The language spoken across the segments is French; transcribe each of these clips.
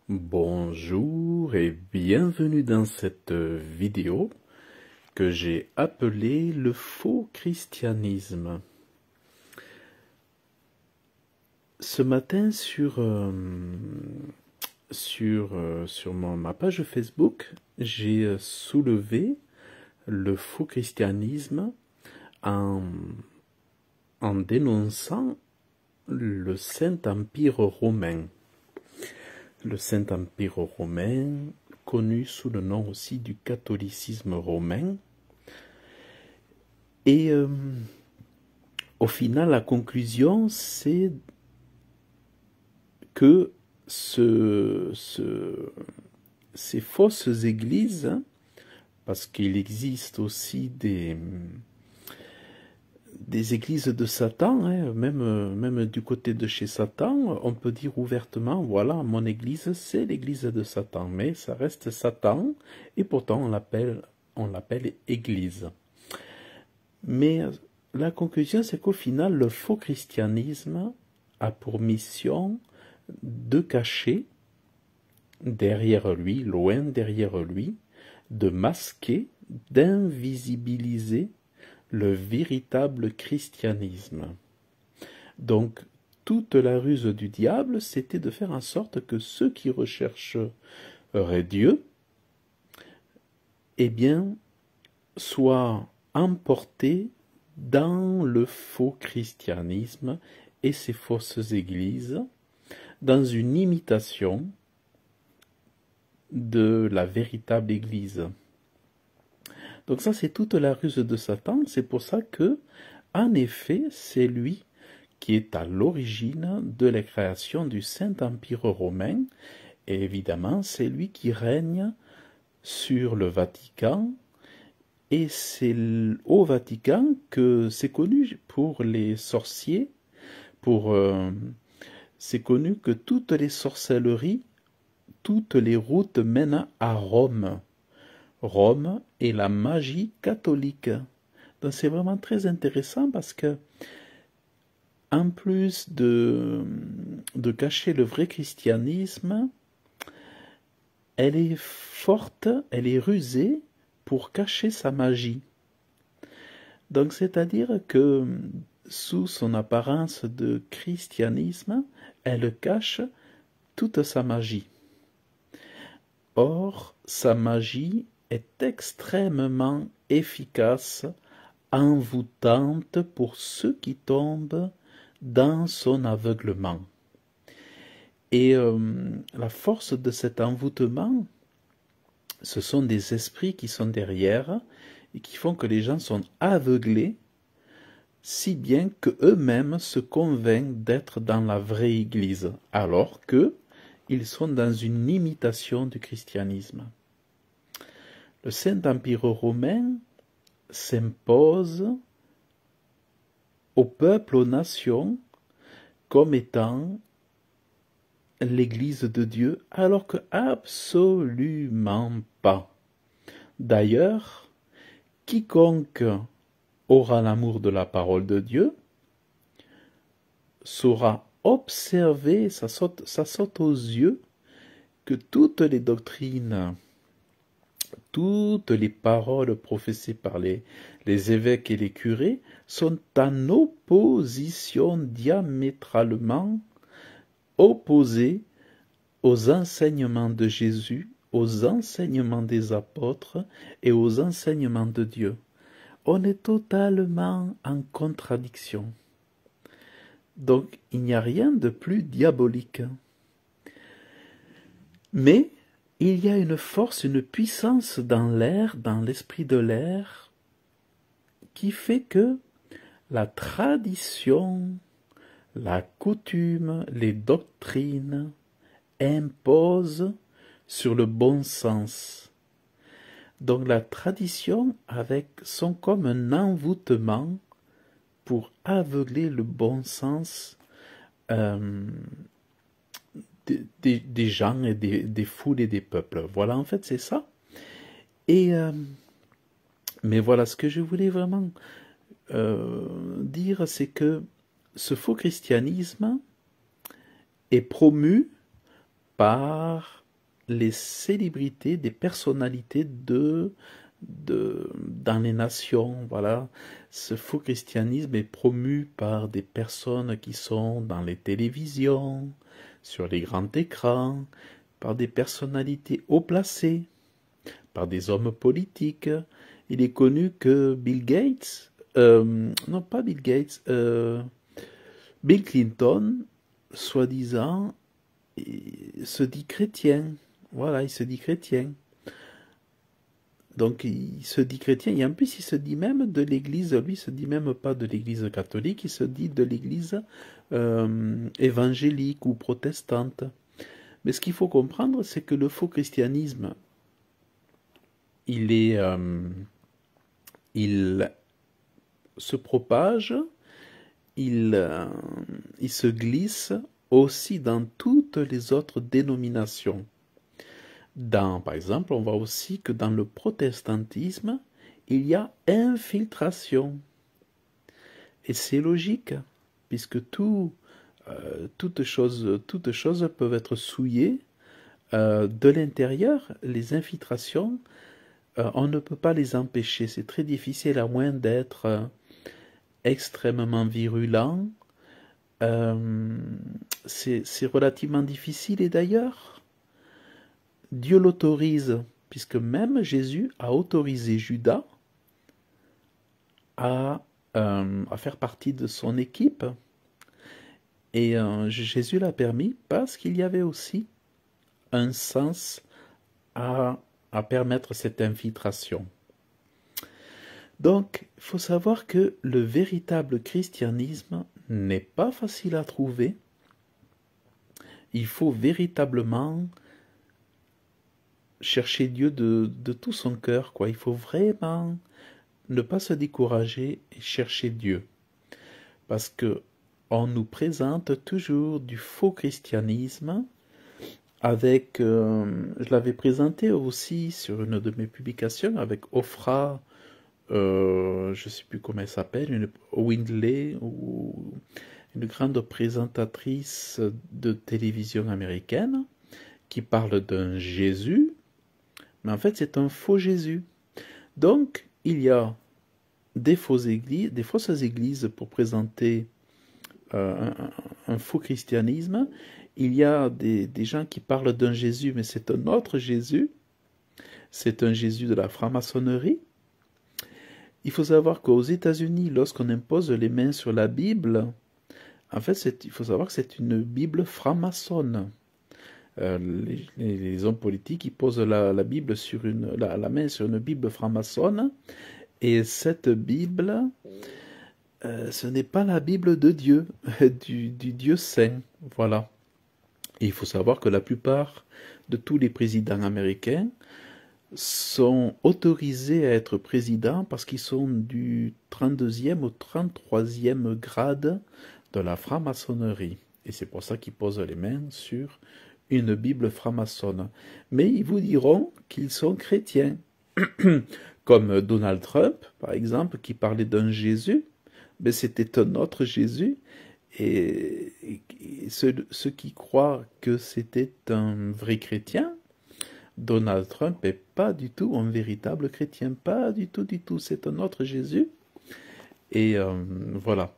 Bonjour et bienvenue dans cette vidéo que j'ai appelée le faux christianisme. Ce matin sur ma page Facebook, j'ai soulevé le faux christianisme en dénonçant le Saint-Empire romain. Le Saint-Empire romain, connu sous le nom aussi du catholicisme romain. Et au final, la conclusion, c'est que ces fausses églises, parce qu'il existe aussi des églises de Satan, hein, même du côté de chez Satan, on peut dire ouvertement, voilà, mon église, c'est l'église de Satan, mais ça reste Satan, et pourtant on l'appelle église. Mais la conclusion, c'est qu'au final, le faux christianisme a pour mission de cacher derrière lui, loin derrière lui, de masquer, d'invisibiliser le véritable christianisme. Donc, toute la ruse du diable, c'était de faire en sorte que ceux qui rechercheraient Dieu, eh bien, soient emportés dans le faux christianisme et ces fausses églises, dans une imitation de la véritable église. Donc ça, c'est toute la ruse de Satan. C'est pour ça que, en effet, c'est lui qui est à l'origine de la création du Saint-Empire romain. Et évidemment, c'est lui qui règne sur le Vatican. Et c'est au Vatican que c'est connu pour les sorciers. C'est connu que toutes les sorcelleries, toutes les routes mènent à Rome. Rome est la magie catholique. Donc c'est vraiment très intéressant parce que, en plus de cacher le vrai christianisme, elle est forte, elle est rusée pour cacher sa magie. Donc c'est-à-dire que sous son apparence de christianisme, elle cache toute sa magie. Or, sa magie est extrêmement efficace, envoûtante pour ceux qui tombent dans son aveuglement. Et la force de cet envoûtement, ce sont des esprits qui sont derrière et qui font que les gens sont aveuglés, si bien qu'eux-mêmes se convainquent d'être dans la vraie Église, alors qu'ils sont dans une imitation du christianisme. Le Saint-Empire romain s'impose au peuple, aux nations, comme étant l'Église de Dieu, alors que absolument pas. D'ailleurs, quiconque aura l'amour de la parole de Dieu saura observer, ça saute aux yeux, que toutes les doctrines, toutes les paroles professées par les évêques et les curés sont en opposition diamétralement opposée aux enseignements de Jésus, aux enseignements des apôtres et aux enseignements de Dieu. On est totalement en contradiction. Donc, il n'y a rien de plus diabolique. Mais il y a une force, une puissance dans l'air, dans l'esprit de l'air, qui fait que la tradition, la coutume, les doctrines imposent sur le bon sens. Donc la tradition sont comme un envoûtement pour aveugler le bon sens des gens et des foules et des peuples. Voilà, en fait, c'est ça. Et mais voilà, ce que je voulais vraiment dire, c'est que ce faux christianisme est promu par les célébrités, des personnalités dans les nations. Voilà. Ce faux christianisme est promu par des personnes qui sont dans les télévisions, sur les grands écrans, par des personnalités haut placées, par des hommes politiques. Il est connu que Bill Gates, non pas Bill Gates, Bill Clinton, soi-disant, se dit chrétien. Voilà, il se dit chrétien. Donc il se dit chrétien, et en plus il se dit même de l'église, lui il se dit même pas de l'église catholique, il se dit de l'église évangélique ou protestante. Mais ce qu'il faut comprendre, c'est que le faux christianisme, il se propage, il se glisse aussi dans toutes les autres dénominations. Par exemple, on voit aussi que dans le protestantisme, il y a infiltration. Et c'est logique, puisque toutes choses peuvent être souillées de l'intérieur. Les infiltrations, on ne peut pas les empêcher. C'est très difficile à moins d'être extrêmement virulent. C'est relativement difficile, et d'ailleurs, Dieu l'autorise, puisque même Jésus a autorisé Judas à faire partie de son équipe. Et Jésus l'a permis parce qu'il y avait aussi un sens à permettre cette infiltration. Donc, il faut savoir que le véritable christianisme n'est pas facile à trouver. Il faut véritablement chercher Dieu de tout son cœur, quoi. Il faut vraiment ne pas se décourager et chercher Dieu. Parce que on nous présente toujours du faux christianisme avec, je l'avais présenté aussi sur une de mes publications avec Ofra, je ne sais plus comment elle s'appelle, une Windley, ou une grande présentatrice de télévision américaine qui parle d'un Jésus, mais en fait c'est un faux Jésus. Donc il y a des fausses églises pour présenter un faux christianisme. Il y a des gens qui parlent d'un Jésus, mais c'est un autre Jésus. C'est un Jésus de la franc-maçonnerie. Il faut savoir qu'aux États-Unis, lorsqu'on impose les mains sur la Bible, en fait, il faut savoir que c'est une Bible franc-maçonne. Les hommes politiques, ils posent la Bible la main sur une Bible franc-maçonne, et cette Bible, ce n'est pas la Bible de Dieu, du Dieu saint. Voilà. Et il faut savoir que la plupart de tous les présidents américains sont autorisés à être présidents parce qu'ils sont du 32e au 33e grade de la franc-maçonnerie. Et c'est pour ça qu'ils posent les mains sur une Bible franc-maçonne. Mais ils vous diront qu'ils sont chrétiens. Comme Donald Trump, par exemple, qui parlait d'un Jésus, mais c'était un autre Jésus. Et ceux qui croient que c'était un vrai chrétien, Donald Trump n'est pas du tout un véritable chrétien, pas du tout, c'est un autre Jésus. Et voilà.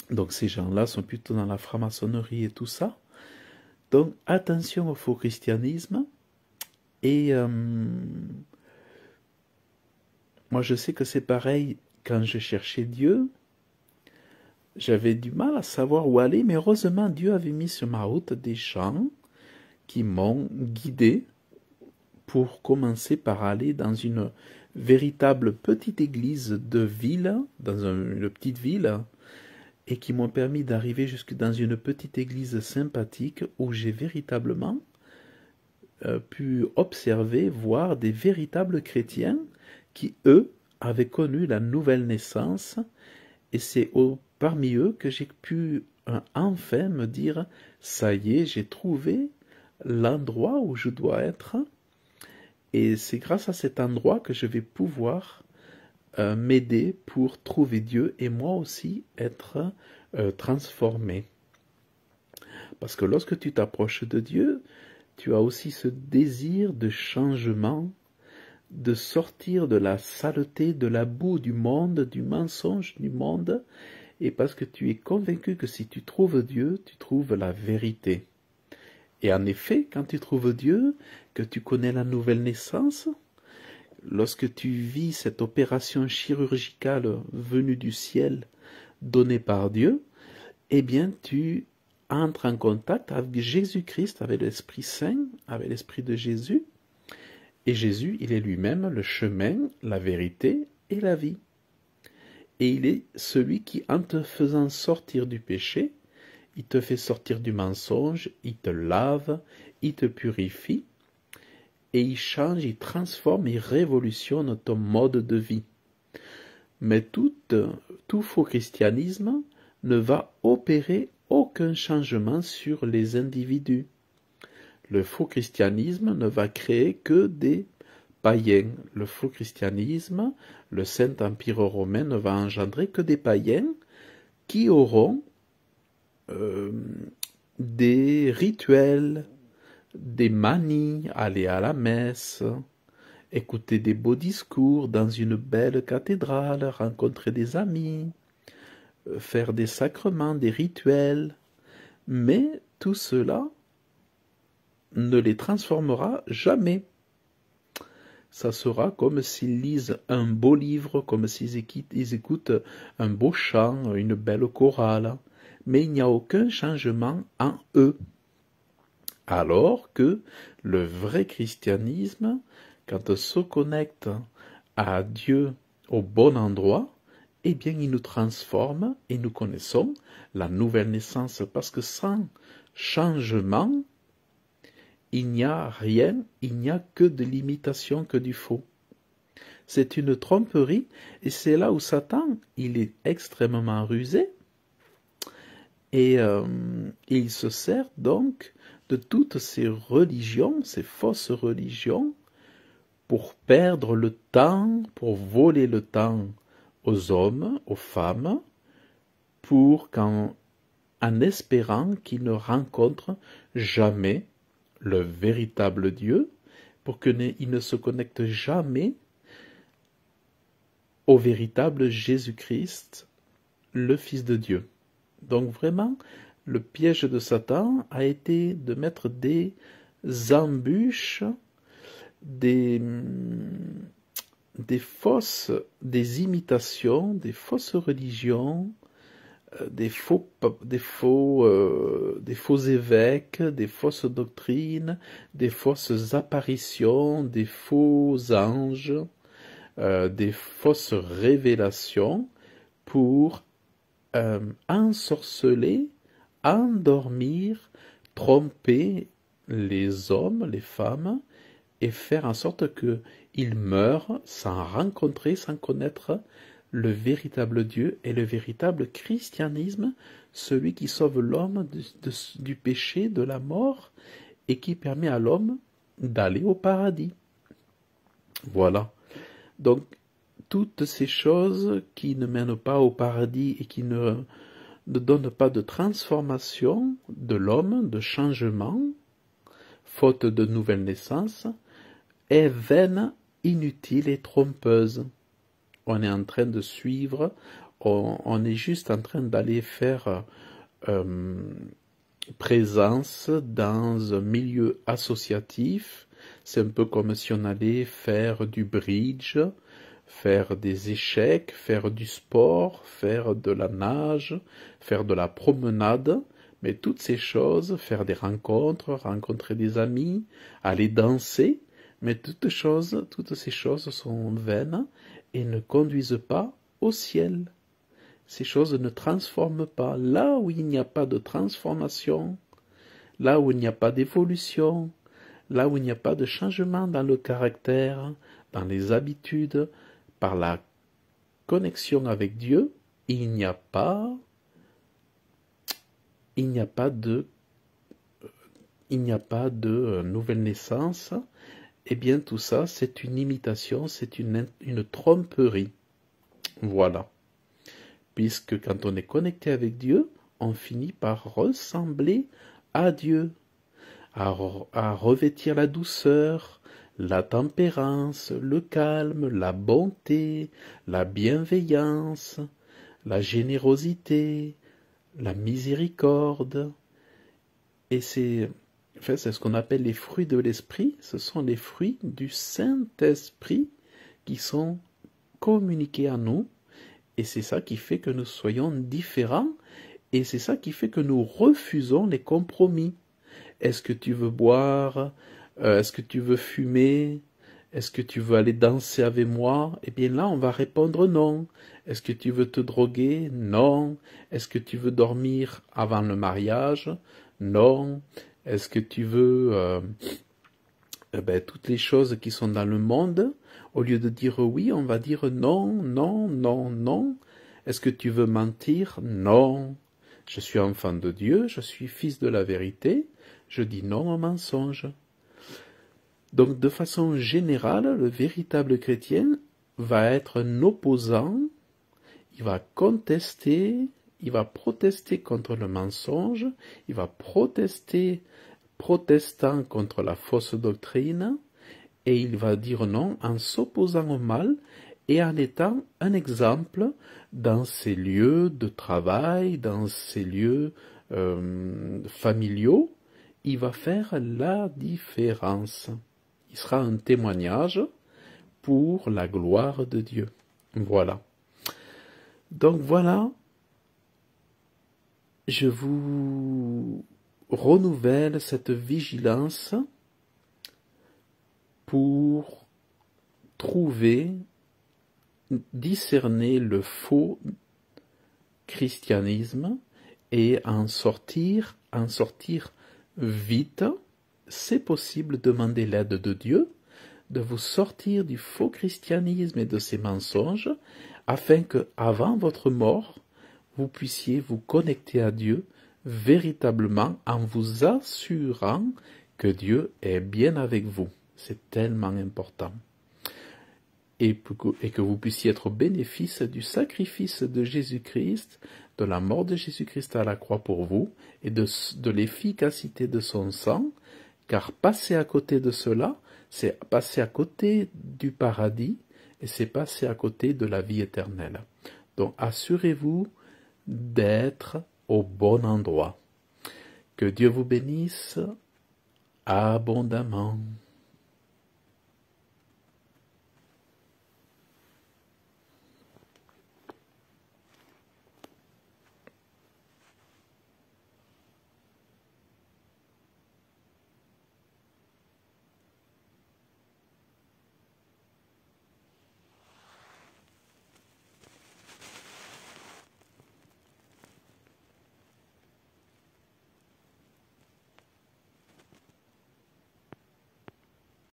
Donc ces gens-là sont plutôt dans la franc-maçonnerie et tout ça. Donc attention au faux christianisme. Et moi je sais que c'est pareil quand je cherchais Dieu. J'avais du mal à savoir où aller, mais heureusement Dieu avait mis sur ma route des gens qui m'ont guidé pour commencer par aller dans une véritable petite église de ville, dans une petite ville, et qui m'ont permis d'arriver jusque dans une petite église sympathique où j'ai véritablement pu observer, voir des véritables chrétiens qui, eux, avaient connu la nouvelle naissance, et c'est parmi eux que j'ai pu enfin me dire, ça y est, j'ai trouvé l'endroit où je dois être, et c'est grâce à cet endroit que je vais pouvoir m'aider pour trouver Dieu et moi aussi être transformé. Parce que lorsque tu t'approches de Dieu, tu as aussi ce désir de changement, de sortir de la saleté, de la boue du monde, du mensonge du monde, et parce que tu es convaincu que si tu trouves Dieu, tu trouves la vérité. Et en effet, quand tu trouves Dieu, que tu connais la nouvelle naissance, lorsque tu vis cette opération chirurgicale venue du ciel, donnée par Dieu, eh bien tu entres en contact avec Jésus-Christ, avec l'Esprit Saint, avec l'Esprit de Jésus. Et Jésus, il est lui-même le chemin, la vérité et la vie. Et il est celui qui, en te faisant sortir du péché, il te fait sortir du mensonge, il te lave, il te purifie, et il change, il transforme, il révolutionne ton mode de vie. Mais tout faux christianisme ne va opérer aucun changement sur les individus. Le faux christianisme ne va créer que des païens. Le faux christianisme, le Saint-Empire romain ne va engendrer que des païens qui auront des rituels, des manies, aller à la messe, écouter des beaux discours dans une belle cathédrale, rencontrer des amis, faire des sacrements, des rituels. Mais tout cela ne les transformera jamais. Ça sera comme s'ils lisent un beau livre, comme s'ils écoutent un beau chant, une belle chorale, mais il n'y a aucun changement en eux. Alors que le vrai christianisme, quand on se connecte à Dieu au bon endroit, eh bien il nous transforme et nous connaissons la nouvelle naissance, parce que sans changement, il n'y a rien, il n'y a que de l'imitation, que du faux. C'est une tromperie, et c'est là où Satan, il est extrêmement rusé, et il se sert donc de toutes ces religions, ces fausses religions, pour perdre le temps, pour voler le temps aux hommes, aux femmes, en espérant qu'ils ne rencontrent jamais le véritable Dieu, pour qu'ils ne se connectent jamais au véritable Jésus-Christ, le Fils de Dieu. Donc vraiment, le piège de Satan a été de mettre des embûches, des imitations, des fausses religions, des faux évêques, des fausses doctrines, des fausses apparitions, des faux anges, des fausses révélations pour ensorceler, endormir, tromper les hommes, les femmes, et faire en sorte qu'ils meurent sans rencontrer, sans connaître le véritable Dieu et le véritable christianisme, celui qui sauve l'homme du péché, de la mort, et qui permet à l'homme d'aller au paradis. Voilà. Donc, toutes ces choses qui ne mènent pas au paradis et qui ne donnent pas de transformation de l'homme, de changement, faute de nouvelle naissance, est vaine, inutile et trompeuse. On est en train de suivre, on est juste en train d'aller faire présence dans un milieu associatif. C'est un peu comme si on allait faire du bridge, faire des échecs, faire du sport, faire de la nage, faire de la promenade, mais toutes ces choses, faire des rencontres, rencontrer des amis, aller danser, mais toutes ces choses sont vaines et ne conduisent pas au ciel. Ces choses ne transforment pas. Là où il n'y a pas de transformation, là où il n'y a pas d'évolution, là où il n'y a pas de changement dans le caractère, dans les habitudes, par la connexion avec Dieu, il n'y a pas de nouvelle naissance. Eh bien tout ça, c'est une imitation, c'est une tromperie. Voilà. Puisque quand on est connecté avec Dieu, on finit par ressembler à Dieu, à revêtir la douceur, la tempérance, le calme, la bonté, la bienveillance, la générosité, la miséricorde. Et c'est ce qu'on appelle les fruits de l'esprit. Ce sont les fruits du Saint-Esprit qui sont communiqués à nous. Et c'est ça qui fait que nous soyons différents. Et c'est ça qui fait que nous refusons les compromis. Est-ce que tu veux boire? Est-ce que tu veux fumer? Est-ce que tu veux aller danser avec moi? Eh bien là, on va répondre non. Est-ce que tu veux te droguer? Non. Est-ce que tu veux dormir avant le mariage? Non. Est-ce que tu veux toutes les choses qui sont dans le monde? Au lieu de dire oui, on va dire non, non, non, non. Est-ce que tu veux mentir? Non. Je suis enfant de Dieu, je suis fils de la vérité. Je dis non au mensonge. Donc, de façon générale, le véritable chrétien va être un opposant, il va contester, il va protester contre le mensonge, il va protestant contre la fausse doctrine, et il va dire non en s'opposant au mal et en étant un exemple dans ses lieux de travail, dans ses lieux familiaux. Il va faire la différence. Il sera un témoignage pour la gloire de Dieu. Voilà. Donc voilà, je vous renouvelle cette vigilance pour trouver, discerner le faux christianisme et en sortir vite. C'est possible, demandez l'aide de Dieu, de vous sortir du faux christianisme et de ses mensonges, afin que, avant votre mort, vous puissiez vous connecter à Dieu véritablement en vous assurant que Dieu est bien avec vous. C'est tellement important. Et que vous puissiez être au bénéfice du sacrifice de Jésus-Christ, de la mort de Jésus-Christ à la croix pour vous, et de l'efficacité de son sang, car passer à côté de cela, c'est passer à côté du paradis, et c'est passer à côté de la vie éternelle. Donc assurez-vous d'être au bon endroit. Que Dieu vous bénisse abondamment.